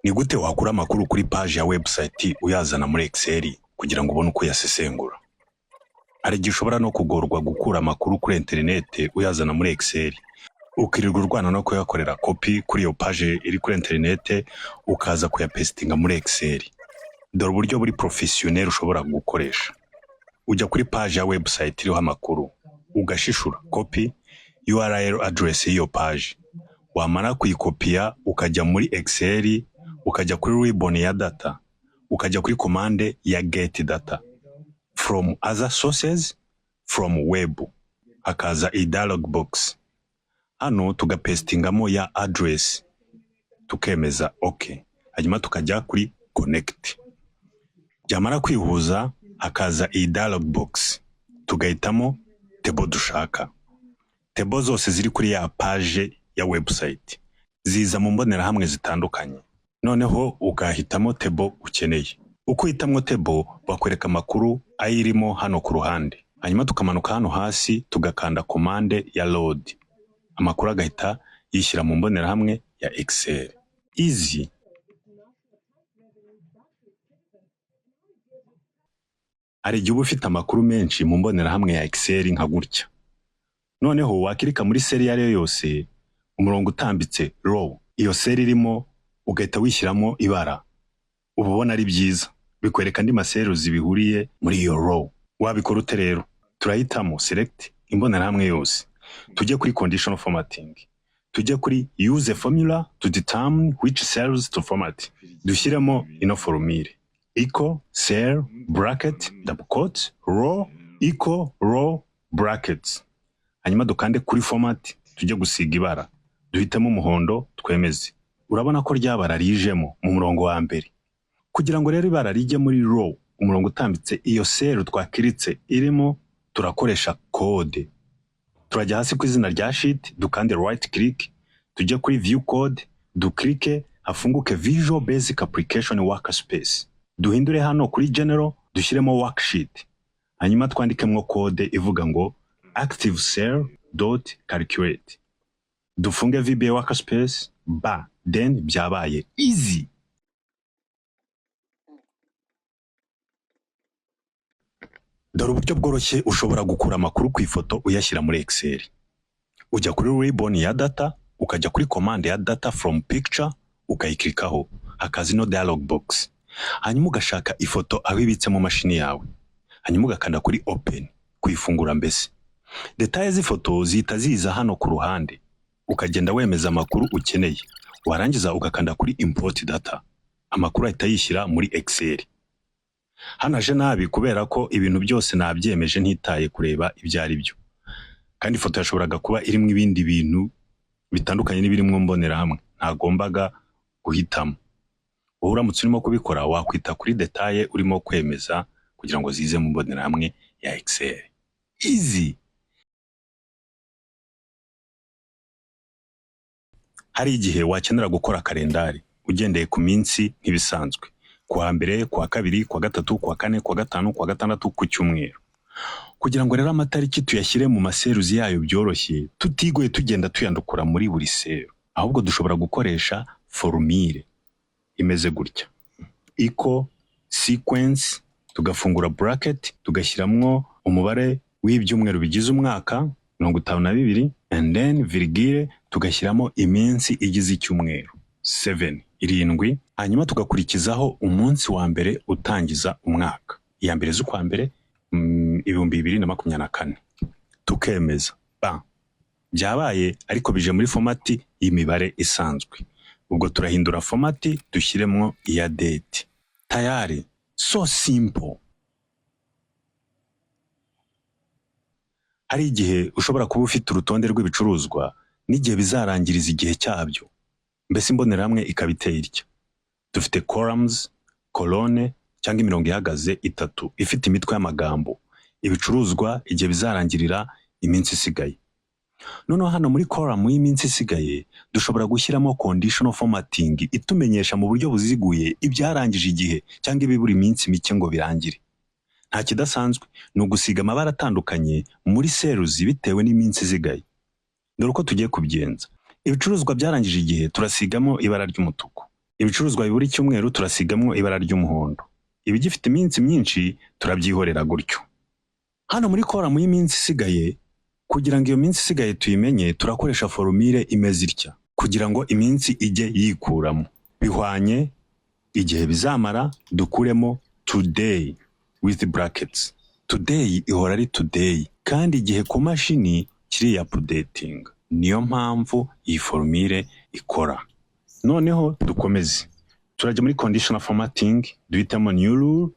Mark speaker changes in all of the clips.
Speaker 1: Ni gute wakura amakuru kuri page ya website uyazana muri Excel kugira ngo ubone uko yasesengura? Hari igihe ushobora no kugorwa gukura amakuru kuri internet uyazana muri Excel. Ukirirwa urwana no kuyakorera copy kuri iyo page iri kuri internet ukaza kuyapestinga muri Excel. Dore uburyo buri professionnel ushobora gukoresha. Ujya kuri page ya website iriho amakuru, ugashishura copy URL address y'iyo page. Wamara kuyikopiya ukajya muri Excel, ukajya kuri ribbon ya data, ukajya kuri commande ya get data from other sources from web, hakaza i dialog box. Hano tugapestingamo ya address, tukemeza okay, hanyuma tukajya kuri connect. Byamara kwihuza hakaza i dialog box, tugahitamo table dushaka. Table zose ziri kuri ya page ya website ziza mu mbonerahamwe zitandukanye. Noneho ugahitamo table ukeneye. Uko hitamwo table bakwereka amakuru ayirimo hano ku ruhande. Hanyuma tukamanuka hano hasi tugakanda commande ya load. Amakuru agahita yishyira mu mbonerahamwe ya Excel. Easy. Hari igihe uba ufite amakuru menshi mu mbonerahamwe ya Excel nka gutya. Noneho wakirika muri seri yari yose, umurongo utambitse row, iyo seri irimo ugahita wishyiramo ibara. Ubona ari byiza, bikwereka andi maseruzi bihuriye muri iyo row. Wabikora ute rero? Turahitamo select imbonerahamwe yose, tujye kuri conditional formatting, tujye kuri use a formula to determine which cells to format. Dushyiremo ino formule equal cell bracket double quote row equal row brackets. Hanyuma dukande kuri format, tujye gusiga ibara, duhitemo umuhondo twemeze. Urabona ko ryabara rijemo mu murongo wa mbere. Kugira ngo rero ibara rijye muri row, umurongo utambitse iyo cell twakiritse irimo, turakoresha code. Turajya hasi ku izina rya sheet, dukande right click, tujye kuri view code, duklike hafunguke Visual Basic Application Workspace. Duhindure hano kuri general, dushyiremo worksheet. Hanyuma twandikemo code ivuga ngo active cell.calculate. Dufunge VBA workspace, then byabaye easy. Dore uburyo bworoshye ushobora gukura amakuru ku ifoto uyashyira muri Excel. Ujya kuri ribbon ya data, ukajya kuri command ya data from picture, ukayikirikaho, hakaza ino dialog box. Hanyuma ugashaka ifoto aho ibitse mu mashini yawe. Hanyuma ugakanda kuri open, kuyifungura mbese. Details z'ifoto zihita ziza hano ku ruhande. Ukagenda wemeza amakuru ukeneye. Warangiza ugakanda kuri import data. Amakuru ahita yishyira muri Excel. Hano aje nabi kubera ko ibintu byose nabyemeje ntitaye kureba ibyo ari byo. Kandi ifoto yashoboraga kuba irimo ibindi bintu bitandukanye n'ibiri mu mbonerahamwe. Ntagombaga guhitamo. Wowe uramutse urimo kubikora wakwita kuri detail urimo kwemeza kugira ngo zize mu mbonerahamwe ya Excel. Easy. Hari igihe wakenera gukora kalendari ugendeye ku minsi nk'ibisanzwe. Kuwa mbere, kuwa kabiri, kuwa gatatu, kuwa kane, kuwa gatanu, kuwa gatandatu, ku cyumweru. Kugira ngo rero amatariki tuyashyire mu maseruzi yayo byoroshye, tutigoye tugenda tuyandukura muri buri seru. Ahubwo dushobora gukoresha formule imeze gutya. Equal sequence, tugafungura bracket, tugashyiramo umubare w'ibyumweru bigize umwaka 52 and then virgule, tugashyiramo iminsi igize icyumweru 7 irindwi. Hanyuma tugakurikizaho umunsi wa mbere utangiza umwaka, iya mbere z'ukwa mbere 2024. Tukemeza byabaye, ariko bije muri format y'imibare isanzwe. Ubwo turahindura format dushyiremo iya date. Tayari, so simple. Hari igihe ushobora kuba ufite urutonde rw'ibicuruzwa n'igihe bizarangiriza igihe cyabyo. Mbese imbonerahamwe ikabiteye itya. Dufite columns, colonne cyangwa imirongo ihagaze itatu ifite imitwe y'amagambo. Ibicuruzwa igihe bizarangirira iminsi isigaye. Noneho hano muri column y'iminsi isigaye dushobora gushyiramo conditional formatting itumenyesha mu buryo buziguye ibyarangije igihe cyangwa ibibura iminsi mike ngo birangire. Nta kidasanzwe, ni ugusiga amabara atandukanye muri seruzi bitewe n'iminsi isigaye. Dore uko tugiye kubigenza. Ibicuruzwa byarangije igihe turasigamo ibara ry'umutuku. ibicuruzwa bibura icyumweru turasigamwo ibara ry'umuhondo, ibigifite iminsi myinshi turabyihorera gutyo. Hano muri koramu y'iminsi isigaye, kugira ngo iyo minsi isigaye tuyimenye, turakoresha formule imeze itya kugira ngo iminsi ijye yikuramo. Bihwanye igihe bizamara, dukuremo today with brackets. Today ihora ari today, kandi igihe ku mashini kiri updating. Niyo mpamvu iyi formule ikora. Noneho dukomeze, turajya muri conditional formatting, duhitemo new rule,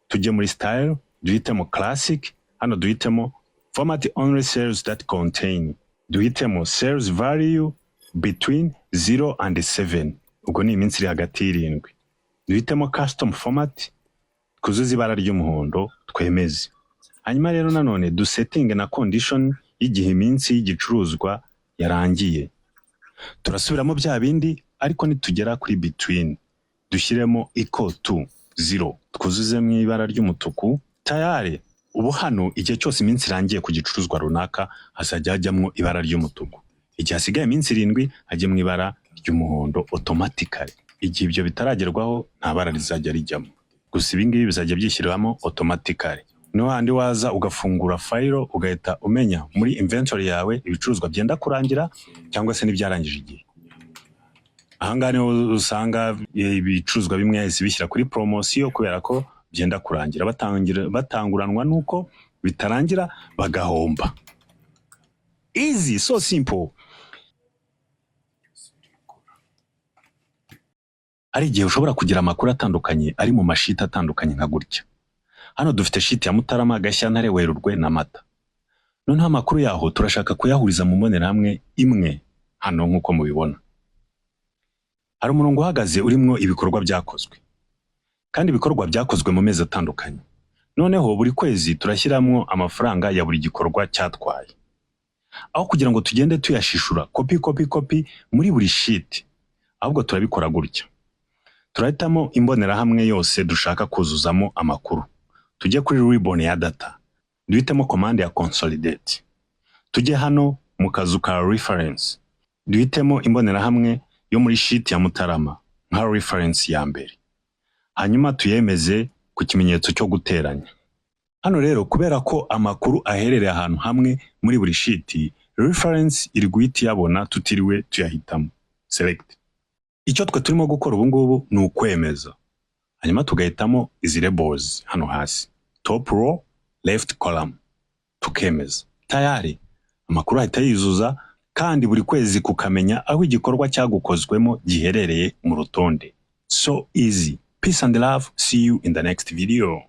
Speaker 1: tujye muri style, duhitemo classic, hano duhitemo format only cells that contain, duhitemo cells value between 0 and 7, ubwo ni iminsi iri hagati y'irindwi. Duhitemo custom format, twuzuze ibara ry'umuhondo, twemeze. Hanyuma rero nanone dusetting na condition y'igihe iminsi y'igicuruzwa yarangiye. Turasubiramo bya bindi, ariko nitugera kuri between dushyiremo equal to 0, twuzuze mu ibara ry'umutuku. Tayari ubu hano igihe cyose iminsi irangiye ku gicuruzwa runaka hazajya hajyamo ibara ry'umutuku. Igihe hasigaye iminsi 7 hajye mu ibara ry'umuhondo automatically. Igihe ibyo bitaragerwaho nta bara rizajya rijyamo, gusa ibi ngibi bizajya byishyirwamo automatically. No handi waza ugafungura file ugahita umenya muri inventory yawe ibicuruzwa byenda kurangira cyangwa se n'ibyarangije igihe. Ahangaha niho usanga ibicuruzwa bimwe yahise bishyira kuri promotion kubera ko byenda kurangira, batanguranwa nuko bitarangira bagahomba. Easy, so simple. Hari igihe ushobora kugira amakuru atandukanye ari mu mashiti atandukanye nka gutya. Hano dufite sheet ya Mutarama, Gashyantare, Werurwe na Mata. Noneho amakuru yaho turashaka kuyahuriza mu mbonerahamwe imwe hano nk'uko mubibona. Hari umurongo uhagaze urimo ibikorwa byakozwe, kandi ibikorwa byakozwe mu mezi atandukanye. Noneho buri kwezi turashyiramo amafaranga ya buri gikorwa cyatwaye. Aho kugira ngo tugende tuyashishura copy muri buri sheet, ahubwo turabikora gutya. Turahitamo imbonerahamwe yose dushaka kuzuzamo amakuru. Tujye kuri ribbon ya data, duhitemo command ya consolidate. Tujye hano mu kazu ka reference, duhitemo imbonerahamwe yo muri sheet ya Mutarama nka reference ya mbere. Hanyuma tuyemeze ku kimenyetso cyo guteranya. Hano rero kubera ko amakuru aherereye ahantu hamwe muri buri sheet, reference iri guhita yabona tutiriwe tuyahitamo. Select. Icyo twe turimo gukora ubu ngubu ni ukwemeza. Hanyuma tugahitamo izi labels hano hasi, top row, left column, tukemeza. Tayari amakuru ahita yuzuza, kandi buri kwezi kukamenya aho igikorwa cyagukozwemo giherereye mu rutonde. So easy. Peace and love. See you in the next video.